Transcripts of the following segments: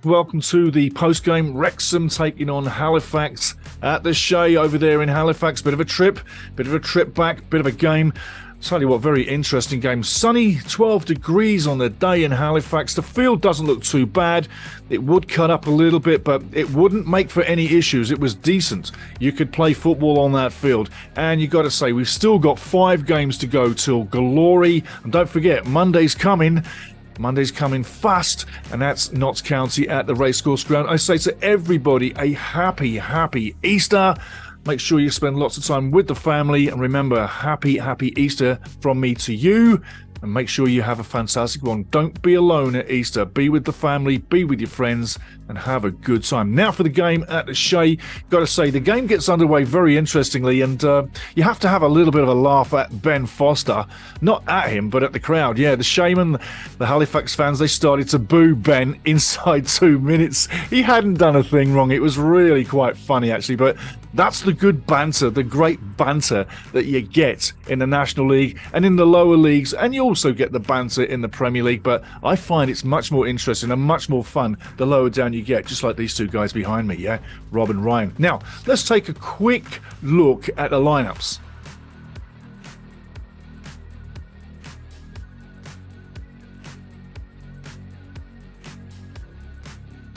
Welcome to the post-game. Wrexham taking on Halifax at the Shea over there in Halifax. Bit of a trip back, bit of a game. Tell you what, very interesting game. Sunny, 12 degrees on the day in Halifax. The field doesn't look too bad. It would cut up a little bit, but it wouldn't make for any issues. It was decent. You could play football on that field. And you got to say, we've still got 5 games to go till glory. And don't forget, Monday's coming fast, and that's Notts County at the Racecourse Ground. I say to everybody, a happy Easter. Make sure you spend lots of time with the family, and remember, happy Easter from me to you, and make sure you have a fantastic one. Don't be alone at Easter. Be with the family, be with your friends, and have a good time. Now for the game at the Shea. Got to say, the game gets underway very interestingly, and you have to have a little bit of a laugh at Ben Foster. Not at him, but at the crowd. Yeah, the Shaman, the Halifax fans, they started to boo Ben inside 2 minutes. He hadn't done a thing wrong. It was really quite funny, actually, but that's the good banter, the great banter that you get in the National League and in the lower leagues, and you also get the banter in the Premier League, but I find it's much more interesting and much more fun the lower down you get, just like these two guys behind me, yeah, Rob and Ryan. Now, let's take a quick look at the lineups.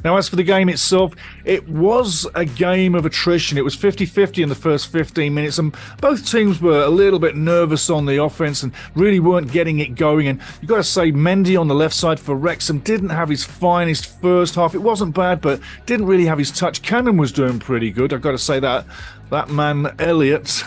Now, as for the game itself, it was a game of attrition. It was 50-50 in the first 15 minutes, and both teams were a little bit nervous on the offense and really weren't getting it going. And you've got to say, Mendy on the left side for Wrexham didn't have his finest first half. It wasn't bad, but didn't really have his touch. Cannon was doing pretty good. I've got to say that. That man, Elliot...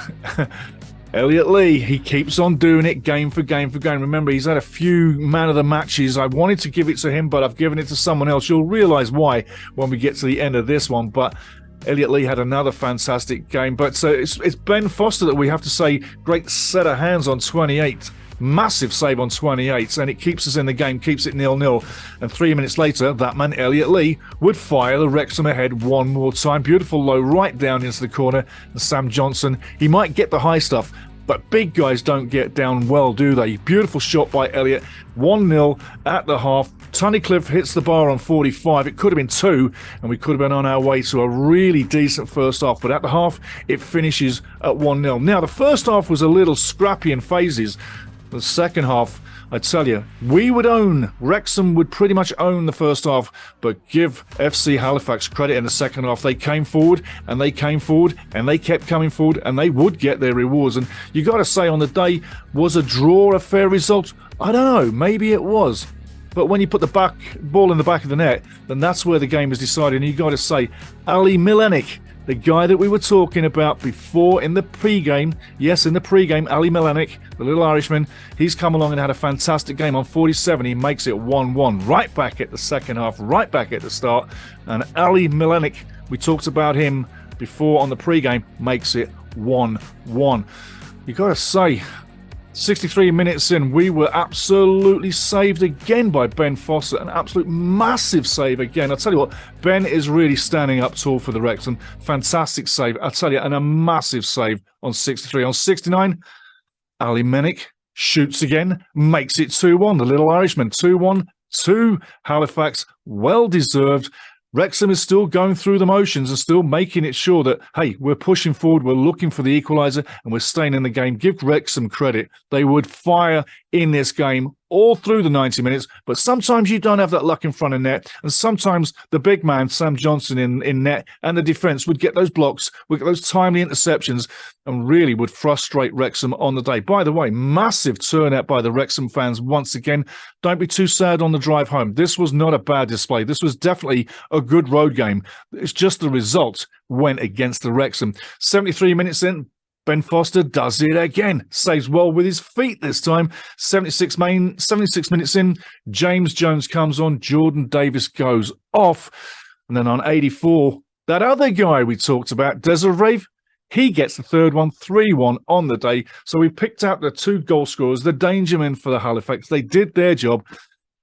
Elliot Lee, he keeps on doing it game for game. Remember, he's had a few man of the matches. I wanted to give it to him, but I've given it to someone else. You'll realise why when we get to the end of this one. But Elliot Lee had another fantastic game. But it's Ben Foster that we have to say, great set of hands on 28. Massive save on 28, and it keeps us in the game, keeps it 0-0. And 3 minutes later, that man, Elliot Lee, would fire the Wrexham ahead one more time. Beautiful low right down into the corner. And Sam Johnson, he might get the high stuff, but big guys don't get down well, do they? Beautiful shot by Elliot. 1-0 at the half. Tunnicliffe hits the bar on 45. It could have been 2, and we could have been on our way to a really decent first half. But at the half, it finishes at 1-0. Now, the first half was a little scrappy in phases. The second half, I tell you, Wrexham would pretty much own the first half, but give FC Halifax credit in the second half. They came forward, and they came forward, and they kept coming forward, and they would get their rewards. And you got to say, on the day, was a draw a fair result? I don't know, maybe it was. But when you put the ball in the back of the net, then that's where the game is decided. And you got to say, Ali Milenik, the guy that we were talking about before in the pre-game, yes, in the pre-game, Ali Milenik, the little Irishman, he's come along and had a fantastic game. On 47, he makes it 1-1, right back at the second half, right back at the start. And Ali Milenik, we talked about him before on the pre-game, makes it 1-1. You got to say, 63 minutes in, we were absolutely saved again by Ben Foster. An absolute massive save again. I'll tell you what, Ben is really standing up tall for the Wrexham. Fantastic save. I'll tell you, and a massive save on 63. On 69, Ali Milenik shoots again, makes it 2-1. The little Irishman, 2-1 to Halifax. Well deserved. Wrexham is still going through the motions and still making it sure that, hey, we're pushing forward, we're looking for the equaliser, and we're staying in the game. Give Wrexham credit. They would fire in this game all through the 90 minutes, but sometimes you don't have that luck in front of net, and sometimes the big man, Sam Johnson, in net, and the defence would get those blocks, would get those timely interceptions, and really would frustrate Wrexham on the day. By the way, massive turnout by the Wrexham fans once again. Don't be too sad on the drive home. This was not a bad display. This was definitely a good road game. It's just the result went against the Wrexham. 73 minutes in, Ben Foster does it again. Saves well with his feet this time. 76 minutes in, James Jones comes on. Jordan Davis goes off. And then on 84, that other guy we talked about, Desiree, he gets the third one, 3-1 on the day. So we picked out the 2 goal scorers, the danger men for the Halifax. They did their job.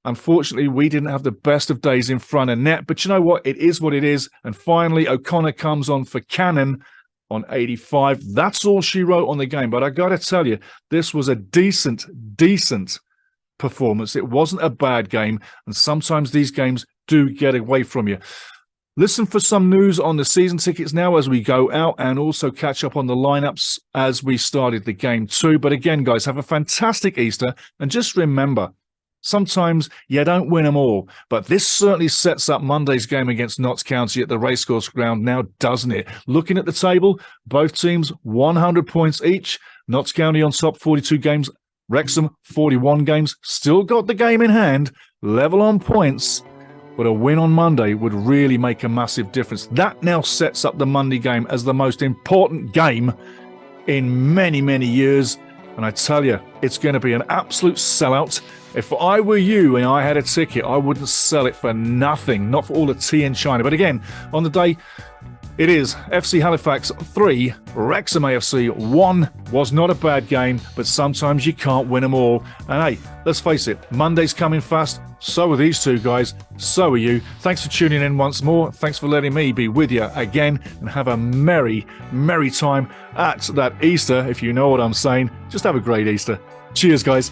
Unfortunately, we didn't have the best of days in front of net. But you know what? It is what it is. And finally, O'Connor comes on for Cannon on 85. That's all she wrote on the game. But I got to tell you, this was a decent performance. It wasn't a bad game, and sometimes these games do get away from you. Listen for some news on the season tickets now as we go out, and also catch up on the lineups as we started the game too. But again, guys, have a fantastic Easter, and just remember, sometimes you don't win them all, but this certainly sets up Monday's game against Notts County at the Racecourse Ground now, doesn't it? Looking at the table, both teams 100 points each. Notts County on top, 42 games. Wrexham, 41 games. Still got the game in hand, level on points. But a win on Monday would really make a massive difference. That now sets up the Monday game as the most important game in many, many years. And I tell you, it's going to be an absolute sellout. If I were you and I had a ticket, I wouldn't sell it for nothing, not for all the tea in China. But again, on the day, it is FC Halifax 3, Wrexham AFC 1. Was not a bad game, but sometimes you can't win them all. And hey, let's face it, Monday's coming fast. So are these two guys. So are you. Thanks for tuning in once more. Thanks for letting me be with you again, and have a merry, merry time at that Easter, if you know what I'm saying. Just have a great Easter. Cheers, guys.